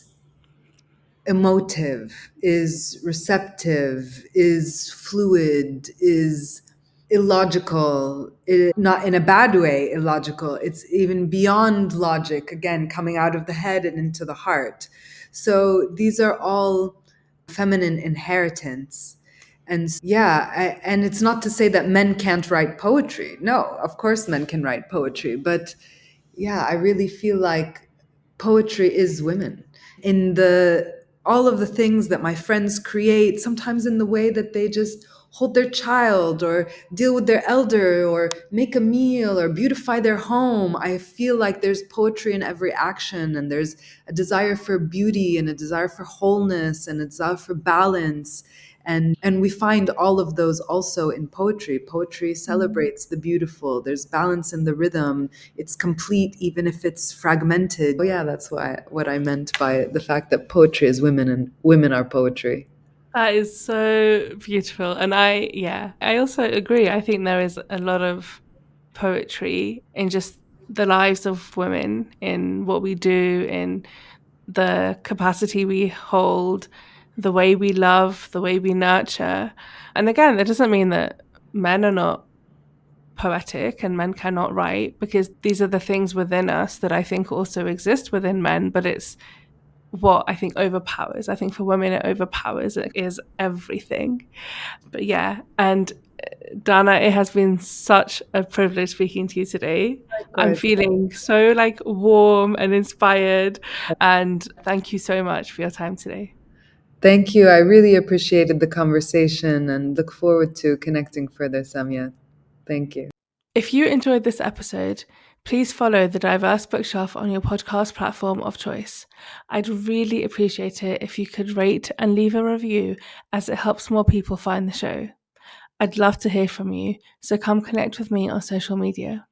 emotive, is receptive, is fluid, is illogical, not in a bad way, illogical. It's even beyond logic, again, coming out of the head and into the heart. So these are all feminine inheritance. And yeah, and it's not to say that men can't write poetry. No, of course men can write poetry, but yeah, I really feel like poetry is women in the all of the things that my friends create, sometimes in the way that they just hold their child or deal with their elder or make a meal or beautify their home. I feel like there's poetry in every action, and there's a desire for beauty and a desire for wholeness and a desire for balance. And we find all of those also in poetry. Poetry Mm. celebrates the beautiful. There's balance in the rhythm. It's complete even if it's fragmented. Oh yeah, that's what I meant by the fact that poetry is women and women are poetry. That is so beautiful. And yeah, I also agree. I think there is a lot of poetry in just the lives of women, in what we do, in the capacity we hold, the way we love, the way we nurture. And again, that doesn't mean that men are not poetic and men cannot write, because these are the things within us that I think also exist within men, but it's what I think overpowers. I think for women, it overpowers, it is everything. But yeah, and Dana, it has been such a privilege speaking to you today. I'm Likewise. feeling so like warm and inspired, and thank you so much for your time today. Thank you. I really appreciated the conversation and look forward to connecting further, Samia. Thank you. If you enjoyed this episode, please follow the Diverse Bookshelf on your podcast platform of choice. I'd really appreciate it if you could rate and leave a review, as it helps more people find the show. I'd love to hear from you, so come connect with me on social media.